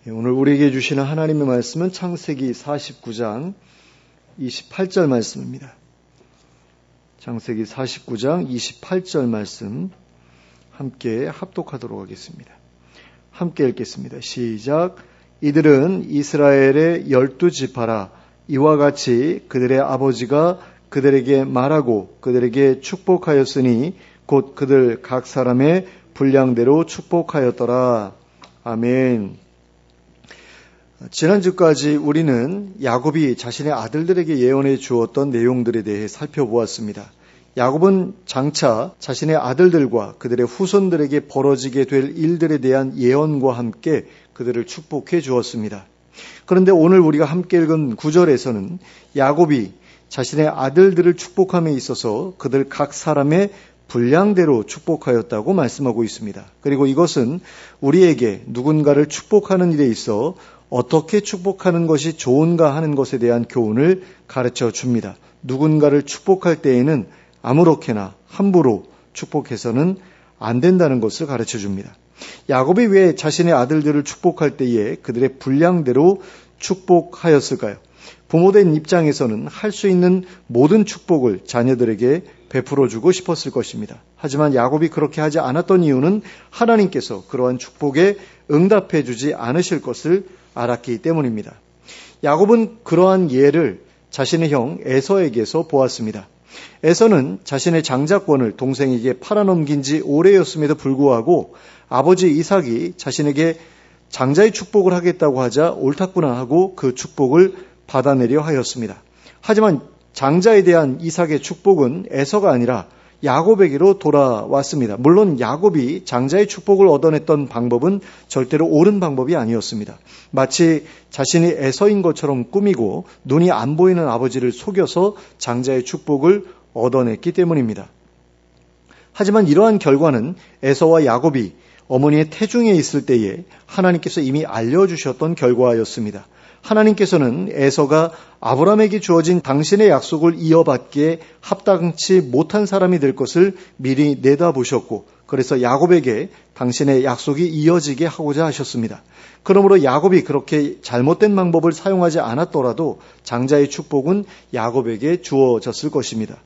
오늘 우리에게 주시는 하나님의 말씀은 창세기 49장 28절 말씀입니다. 창세기 49장 28절 말씀 함께 합독하도록 하겠습니다. 함께 읽겠습니다. 시작. 이들은 이스라엘의 12지파라. 이와 같이 그들의 아버지가 그들에게 말하고 그들에게 축복하였으니 곧 그들 각 사람의 분량대로 축복하였더라. 아멘. 지난주까지 우리는 야곱이 자신의 아들들에게 예언해 주었던 내용들에 대해 살펴보았습니다. 야곱은 장차 자신의 아들들과 그들의 후손들에게 벌어지게 될 일들에 대한 예언과 함께 그들을 축복해 주었습니다. 그런데 오늘 우리가 함께 읽은 9절에서는 야곱이 자신의 아들들을 축복함에 있어서 그들 각 사람의 분량대로 축복하였다고 말씀하고 있습니다. 그리고 이것은 우리에게 누군가를 축복하는 일에 있어 어떻게 축복하는 것이 좋은가 하는 것에 대한 교훈을 가르쳐 줍니다. 누군가를 축복할 때에는 아무렇게나 함부로 축복해서는 안 된다는 것을 가르쳐 줍니다. 야곱이 왜 자신의 아들들을 축복할 때에 그들의 분량대로 축복하였을까요? 부모된 입장에서는 할 수 있는 모든 축복을 자녀들에게 베풀어주고 싶었을 것입니다. 하지만 야곱이 그렇게 하지 않았던 이유는 하나님께서 그러한 축복에 응답해 주지 않으실 것을 알았기 때문입니다. 야곱은 그러한 예를 자신의 형 에서에게서 보았습니다. 에서는 자신의 장자권을 동생에게 팔아넘긴 지 오래였음에도 불구하고 아버지 이삭이 자신에게 장자의 축복을 하겠다고 하자 옳았구나 하고 그 축복을 받아내려 하였습니다. 하지만 장자에 대한 이삭의 축복은 에서가 아니라 야곱에게로 돌아왔습니다. 물론 야곱이 장자의 축복을 얻어냈던 방법은 절대로 옳은 방법이 아니었습니다. 마치 자신이 에서인 것처럼 꾸미고 눈이 안 보이는 아버지를 속여서 장자의 축복을 얻어냈기 때문입니다. 하지만 이러한 결과는 에서와 야곱이 어머니의 태중에 있을 때에 하나님께서 이미 알려주셨던 결과였습니다. 하나님께서는 에서가 아브라함에게 주어진 당신의 약속을 이어받기에 합당치 못한 사람이 될 것을 미리 내다보셨고 그래서 야곱에게 당신의 약속이 이어지게 하고자 하셨습니다. 그러므로 야곱이 그렇게 잘못된 방법을 사용하지 않았더라도 장자의 축복은 야곱에게 주어졌을 것입니다.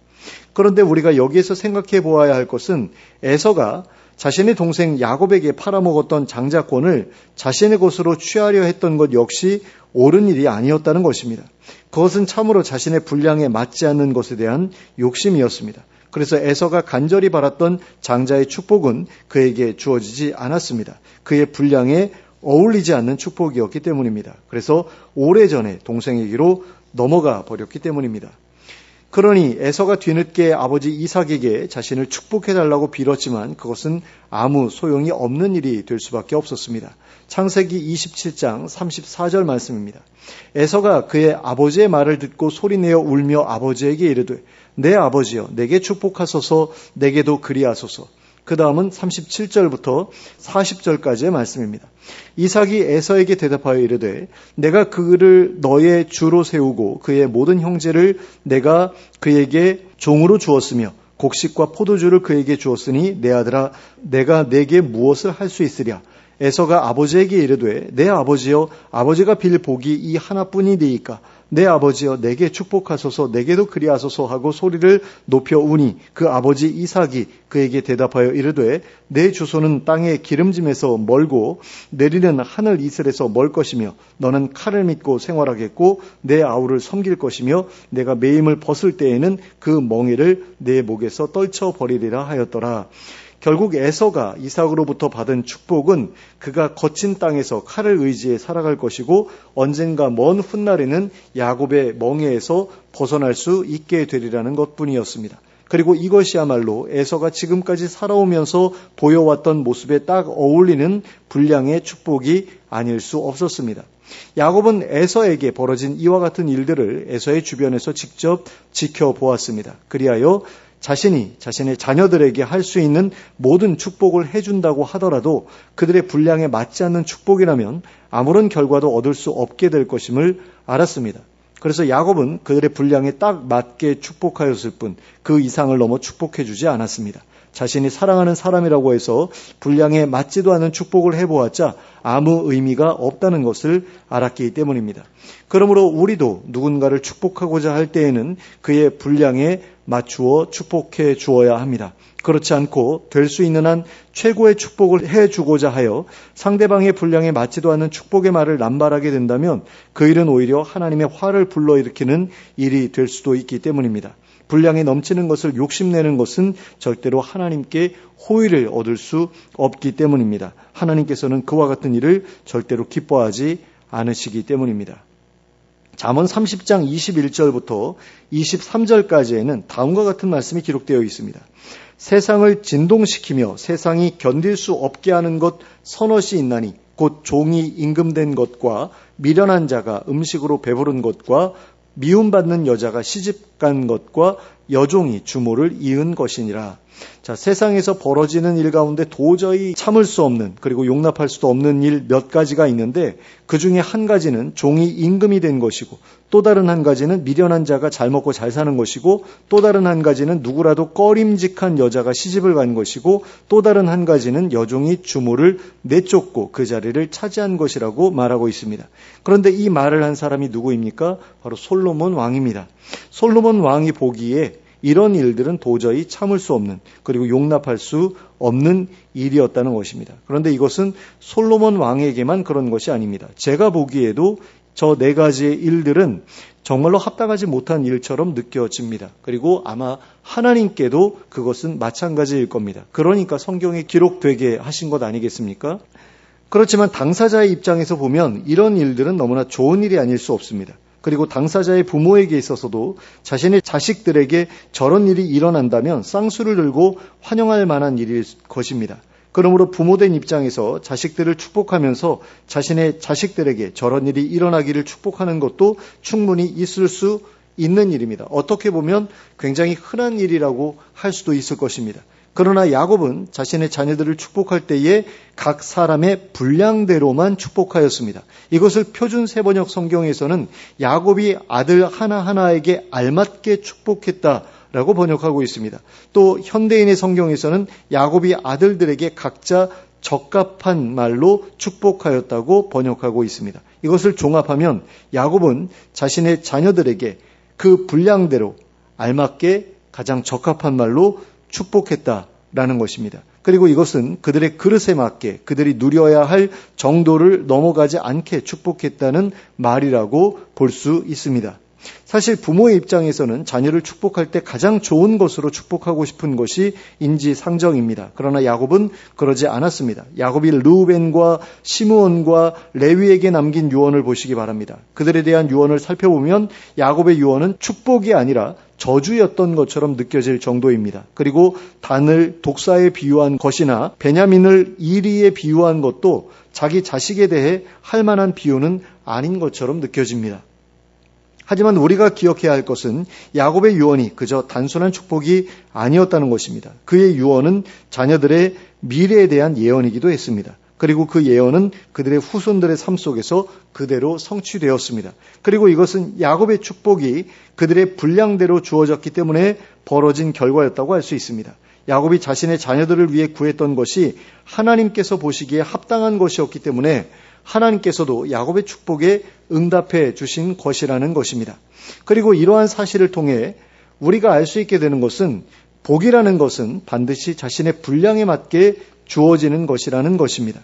그런데 우리가 여기에서 생각해 보아야 할 것은 에서가 자신의 동생 야곱에게 팔아먹었던 장자권을 자신의 것으로 취하려 했던 것 역시 옳은 일이 아니었다는 것입니다. 그것은 참으로 자신의 분량에 맞지 않는 것에 대한 욕심이었습니다. 그래서 에서가 간절히 바랐던 장자의 축복은 그에게 주어지지 않았습니다. 그의 분량에 어울리지 않는 축복이었기 때문입니다. 그래서 오래전에 동생에게로 넘어가 버렸기 때문입니다. 그러니 에서가 뒤늦게 아버지 이삭에게 자신을 축복해달라고 빌었지만 그것은 아무 소용이 없는 일이 될 수밖에 없었습니다. 창세기 27장 34절 말씀입니다. 에서가 그의 아버지의 말을 듣고 소리내어 울며 아버지에게 이르되 내 아버지여 내게 축복하소서 내게도 그리하소서. 그 다음은 37절부터 40절까지의 말씀입니다. 이삭이 에서에게 대답하여 이르되 내가 그를 너의 주로 세우고 그의 모든 형제를 내가 그에게 종으로 주었으며 곡식과 포도주를 그에게 주었으니 내 아들아 내가 내게 무엇을 할 수 있으랴. 에서가 아버지에게 이르되 내 아버지여 아버지가 빌 복이 이 하나뿐이니이까 내 아버지여 내게 축복하소서 내게도 그리하소서 하고 소리를 높여 우니 그 아버지 이삭이 그에게 대답하여 이르되 내 주소는 땅의 기름짐에서 멀고 내리는 하늘 이슬에서 멀 것이며 너는 칼을 믿고 생활하겠고 내 아우를 섬길 것이며 내가 매임을 벗을 때에는 그 멍에를 내 목에서 떨쳐버리리라 하였더라. 결국 에서가 이삭으로부터 받은 축복은 그가 거친 땅에서 칼을 의지해 살아갈 것이고 언젠가 먼 훗날에는 야곱의 멍에에서 벗어날 수 있게 되리라는 것뿐이었습니다. 그리고 이것이야말로 에서가 지금까지 살아오면서 보여왔던 모습에 딱 어울리는 분량의 축복이 아닐 수 없었습니다. 야곱은 에서에게 벌어진 이와 같은 일들을 에서의 주변에서 직접 지켜보았습니다. 그리하여 자신이 자신의 자녀들에게 할 수 있는 모든 축복을 해준다고 하더라도 그들의 분량에 맞지 않는 축복이라면 아무런 결과도 얻을 수 없게 될 것임을 알았습니다. 그래서 야곱은 그들의 분량에 딱 맞게 축복하였을 뿐 그 이상을 넘어 축복해 주지 않았습니다. 자신이 사랑하는 사람이라고 해서 분량에 맞지도 않은 축복을 해보았자 아무 의미가 없다는 것을 알았기 때문입니다. 그러므로 우리도 누군가를 축복하고자 할 때에는 그의 분량에 맞추어 축복해 주어야 합니다. 그렇지 않고 될 수 있는 한 최고의 축복을 해주고자 하여 상대방의 분량에 맞지도 않는 축복의 말을 남발하게 된다면 그 일은 오히려 하나님의 화를 불러일으키는 일이 될 수도 있기 때문입니다. 분량이 넘치는 것을 욕심내는 것은 절대로 하나님께 호의를 얻을 수 없기 때문입니다. 하나님께서는 그와 같은 일을 절대로 기뻐하지 않으시기 때문입니다. 잠언 30장 21절부터 23절까지에는 다음과 같은 말씀이 기록되어 있습니다. 세상을 진동시키며 세상이 견딜 수 없게 하는 것 서너시 있나니 곧 종이 임금된 것과 미련한 자가 음식으로 배부른 것과 미움받는 여자가 시집간 것과 여종이 주모를 이은 것이니라. 자, 세상에서 벌어지는 일 가운데 도저히 참을 수 없는 그리고 용납할 수도 없는 일 몇 가지가 있는데 그 중에 한 가지는 종이 임금이 된 것이고 또 다른 한 가지는 미련한 자가 잘 먹고 잘 사는 것이고 또 다른 한 가지는 누구라도 꺼림직한 여자가 시집을 간 것이고 또 다른 한 가지는 여종이 주모를 내쫓고 그 자리를 차지한 것이라고 말하고 있습니다. 그런데 이 말을 한 사람이 누구입니까? 바로 솔로몬 왕입니다. 솔로몬 왕이 보기에 이런 일들은 도저히 참을 수 없는 그리고 용납할 수 없는 일이었다는 것입니다. 그런데 이것은 솔로몬 왕에게만 그런 것이 아닙니다. 제가 보기에도 저 네 가지의 일들은 정말로 합당하지 못한 일처럼 느껴집니다. 그리고 아마 하나님께도 그것은 마찬가지일 겁니다. 그러니까 성경에 기록되게 하신 것 아니겠습니까? 그렇지만 당사자의 입장에서 보면 이런 일들은 너무나 좋은 일이 아닐 수 없습니다. 그리고 당사자의 부모에게 있어서도 자신의 자식들에게 저런 일이 일어난다면 쌍수를 들고 환영할 만한 일일 것입니다. 그러므로 부모된 입장에서 자식들을 축복하면서 자신의 자식들에게 저런 일이 일어나기를 축복하는 것도 충분히 있을 수 있는 일입니다. 어떻게 보면 굉장히 흔한 일이라고 할 수도 있을 것입니다. 그러나 야곱은 자신의 자녀들을 축복할 때에 각 사람의 분량대로만 축복하였습니다. 이것을 표준 세번역 성경에서는 야곱이 아들 하나하나에게 알맞게 축복했다라고 번역하고 있습니다. 또 현대인의 성경에서는 야곱이 아들들에게 각자 적합한 말로 축복하였다고 번역하고 있습니다. 이것을 종합하면 야곱은 자신의 자녀들에게 그 분량대로 알맞게 가장 적합한 말로 축복했다라는 것입니다. 그리고 이것은 그들의 그릇에 맞게 그들이 누려야 할 정도를 넘어가지 않게 축복했다는 말이라고 볼 수 있습니다. 사실 부모의 입장에서는 자녀를 축복할 때 가장 좋은 것으로 축복하고 싶은 것이 인지상정입니다. 그러나 야곱은 그러지 않았습니다. 야곱이 르우벤과 시므온과 레위에게 남긴 유언을 보시기 바랍니다. 그들에 대한 유언을 살펴보면 야곱의 유언은 축복이 아니라 저주였던 것처럼 느껴질 정도입니다. 그리고 단을 독사에 비유한 것이나 베냐민을 이리에 비유한 것도 자기 자식에 대해 할 만한 비유는 아닌 것처럼 느껴집니다. 하지만 우리가 기억해야 할 것은 야곱의 유언이 그저 단순한 축복이 아니었다는 것입니다. 그의 유언은 자녀들의 미래에 대한 예언이기도 했습니다. 그리고 그 예언은 그들의 후손들의 삶 속에서 그대로 성취되었습니다. 그리고 이것은 야곱의 축복이 그들의 분량대로 주어졌기 때문에 벌어진 결과였다고 할 수 있습니다. 야곱이 자신의 자녀들을 위해 구했던 것이 하나님께서 보시기에 합당한 것이었기 때문에 하나님께서도 야곱의 축복에 응답해 주신 것이라는 것입니다. 그리고 이러한 사실을 통해 우리가 알 수 있게 되는 것은 복이라는 것은 반드시 자신의 분량에 맞게 주어지는 것이라는 것입니다.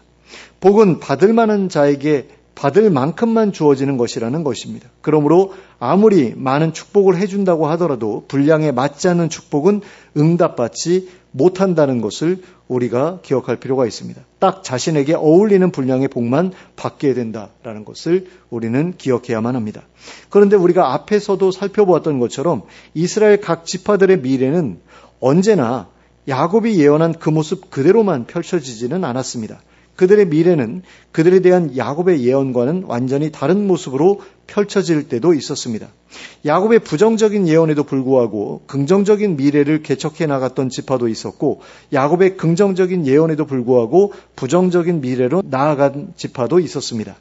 복은 받을 만한 자에게 받을 만큼만 주어지는 것이라는 것입니다. 그러므로 아무리 많은 축복을 해준다고 하더라도 분량에 맞지 않는 축복은 응답받지 못한다는 것을 우리가 기억할 필요가 있습니다. 딱 자신에게 어울리는 분량의 복만 받게 된다라는 것을 우리는 기억해야만 합니다. 그런데 우리가 앞에서도 살펴보았던 것처럼 이스라엘 각 지파들의 미래는 언제나 야곱이 예언한 그 모습 그대로만 펼쳐지지는 않았습니다. 그들의 미래는 그들에 대한 야곱의 예언과는 완전히 다른 모습으로 펼쳐질 때도 있었습니다. 야곱의 부정적인 예언에도 불구하고 긍정적인 미래를 개척해 나갔던 지파도 있었고 야곱의 긍정적인 예언에도 불구하고 부정적인 미래로 나아간 지파도 있었습니다.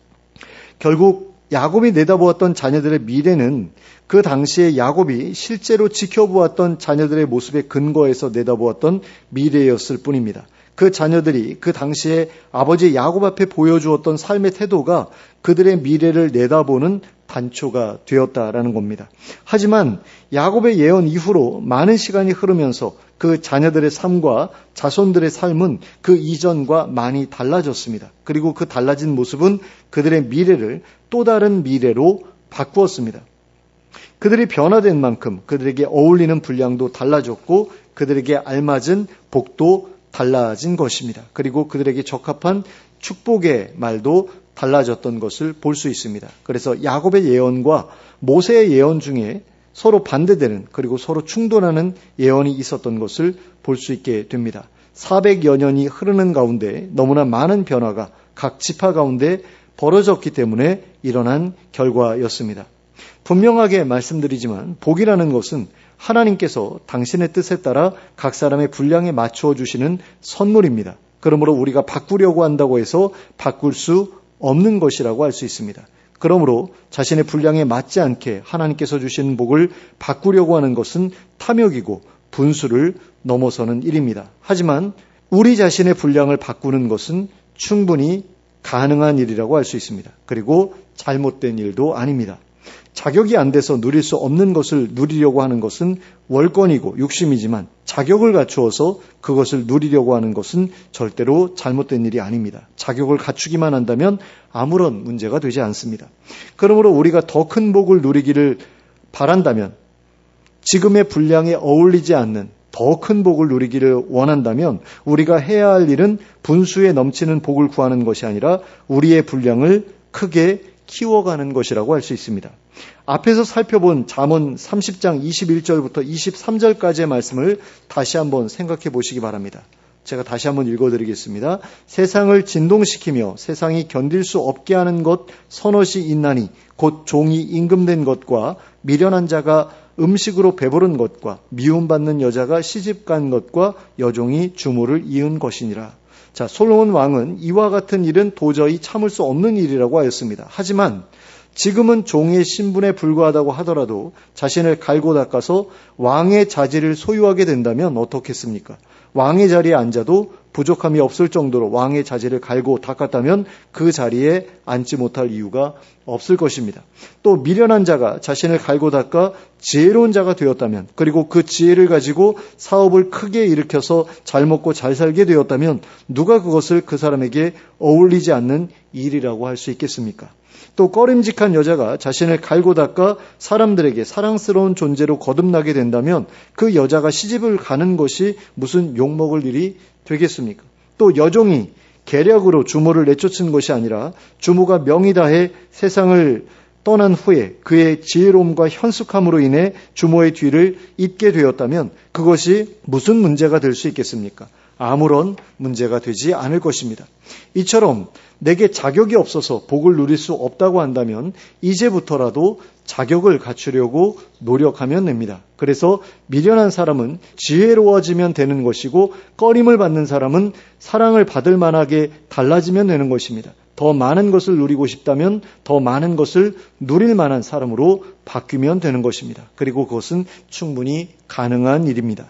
결국 야곱이 내다보았던 자녀들의 미래는 그 당시에 야곱이 실제로 지켜보았던 자녀들의 모습에 근거해서 내다보았던 미래였을 뿐입니다. 그 자녀들이 그 당시에 아버지 야곱 앞에 보여주었던 삶의 태도가 그들의 미래를 내다보는 단초가 되었다라는 겁니다. 하지만 야곱의 예언 이후로 많은 시간이 흐르면서 그 자녀들의 삶과 자손들의 삶은 그 이전과 많이 달라졌습니다. 그리고 그 달라진 모습은 그들의 미래를 또 다른 미래로 바꾸었습니다. 그들이 변화된 만큼 그들에게 어울리는 분량도 달라졌고 그들에게 알맞은 복도 달라진 것입니다. 그리고 그들에게 적합한 축복의 말도 달라졌던 것을 볼 수 있습니다. 그래서 야곱의 예언과 모세의 예언 중에 서로 반대되는 그리고 서로 충돌하는 예언이 있었던 것을 볼 수 있게 됩니다. 400여 년이 흐르는 가운데 너무나 많은 변화가 각 지파 가운데 벌어졌기 때문에 일어난 결과였습니다. 분명하게 말씀드리지만 복이라는 것은 하나님께서 당신의 뜻에 따라 각 사람의 분량에 맞추어 주시는 선물입니다. 그러므로 우리가 바꾸려고 한다고 해서 바꿀 수 없는 것이라고 할 수 있습니다. 그러므로 자신의 분량에 맞지 않게 하나님께서 주시는 복을 바꾸려고 하는 것은 탐욕이고 분수를 넘어서는 일입니다. 하지만 우리 자신의 분량을 바꾸는 것은 충분히 가능한 일이라고 할 수 있습니다. 그리고 잘못된 일도 아닙니다. 자격이 안 돼서 누릴 수 없는 것을 누리려고 하는 것은 월권이고 욕심이지만 자격을 갖추어서 그것을 누리려고 하는 것은 절대로 잘못된 일이 아닙니다. 자격을 갖추기만 한다면 아무런 문제가 되지 않습니다. 그러므로 우리가 더 큰 복을 누리기를 바란다면 지금의 분량에 어울리지 않는 더 큰 복을 누리기를 원한다면 우리가 해야 할 일은 분수에 넘치는 복을 구하는 것이 아니라 우리의 분량을 크게 키워가는 것이라고 할 수 있습니다. 앞에서 살펴본 잠언 30장 21절부터 23절까지의 말씀을 다시 한번 생각해 보시기 바랍니다. 제가 다시 한번 읽어드리겠습니다. 세상을 진동시키며 세상이 견딜 수 없게 하는 것 서너시 있나니 곧 종이 임금된 것과 미련한 자가 음식으로 배부른 것과 미움받는 여자가 시집간 것과 여종이 주모를 이은 것이니라. 자, 솔로몬 왕은 이와 같은 일은 도저히 참을 수 없는 일이라고 하였습니다. 하지만 지금은 종의 신분에 불과하다고 하더라도 자신을 갈고 닦아서 왕의 자질을 소유하게 된다면 어떻겠습니까? 왕의 자리에 앉아도 부족함이 없을 정도로 왕의 자질을 갈고 닦았다면 그 자리에 앉지 못할 이유가 없을 것입니다. 또 미련한 자가 자신을 갈고 닦아 지혜로운 자가 되었다면 그리고 그 지혜를 가지고 사업을 크게 일으켜서 잘 먹고 잘 살게 되었다면 누가 그것을 그 사람에게 어울리지 않는 일이라고 할 수 있겠습니까? 또 꺼림직한 여자가 자신을 갈고 닦아 사람들에게 사랑스러운 존재로 거듭나게 된다면 그 여자가 시집을 가는 것이 무슨 욕먹을 일이 되겠습니까? 또 여종이 계략으로 주모를 내쫓은 것이 아니라 주모가 명이 다해 세상을 떠난 후에 그의 지혜로움과 현숙함으로 인해 주모의 뒤를 잇게 되었다면 그것이 무슨 문제가 될 수 있겠습니까? 아무런 문제가 되지 않을 것입니다. 이처럼 내게 자격이 없어서 복을 누릴 수 없다고 한다면 이제부터라도 자격을 갖추려고 노력하면 됩니다. 그래서 미련한 사람은 지혜로워지면 되는 것이고 꺼림을 받는 사람은 사랑을 받을 만하게 달라지면 되는 것입니다. 더 많은 것을 누리고 싶다면 더 많은 것을 누릴 만한 사람으로 바뀌면 되는 것입니다. 그리고 그것은 충분히 가능한 일입니다.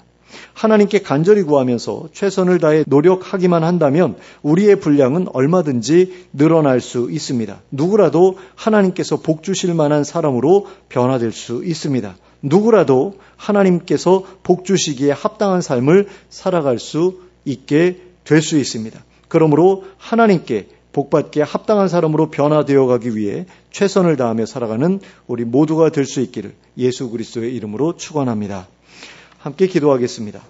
하나님께 간절히 구하면서 최선을 다해 노력하기만 한다면 우리의 분량은 얼마든지 늘어날 수 있습니다. 누구라도 하나님께서 복 주실 만한 사람으로 변화될 수 있습니다. 누구라도 하나님께서 복 주시기에 합당한 삶을 살아갈 수 있게 될 수 있습니다. 그러므로 하나님께 복받기에 합당한 사람으로 변화되어 가기 위해 최선을 다하며 살아가는 우리 모두가 될 수 있기를 예수 그리스도의 이름으로 축원합니다. 함께 기도하겠습니다.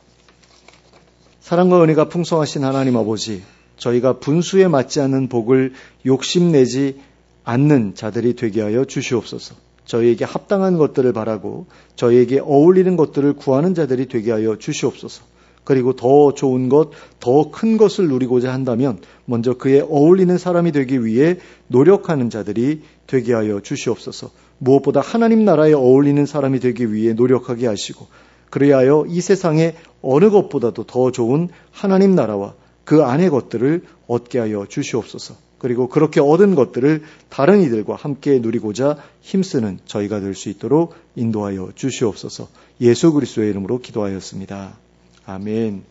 사랑과 은혜가 풍성하신 하나님 아버지, 저희가 분수에 맞지 않는 복을 욕심내지 않는 자들이 되게 하여 주시옵소서. 저희에게 합당한 것들을 바라고 저희에게 어울리는 것들을 구하는 자들이 되게 하여 주시옵소서. 그리고 더 좋은 것, 더 큰 것을 누리고자 한다면 먼저 그에 어울리는 사람이 되기 위해 노력하는 자들이 되게 하여 주시옵소서. 무엇보다 하나님 나라에 어울리는 사람이 되기 위해 노력하게 하시고 그리하여 이 세상의 어느 것보다도 더 좋은 하나님 나라와 그 안의 것들을 얻게 하여 주시옵소서. 그리고 그렇게 얻은 것들을 다른 이들과 함께 누리고자 힘쓰는 저희가 될 수 있도록 인도하여 주시옵소서. 예수 그리스도의 이름으로 기도하였습니다. 아멘.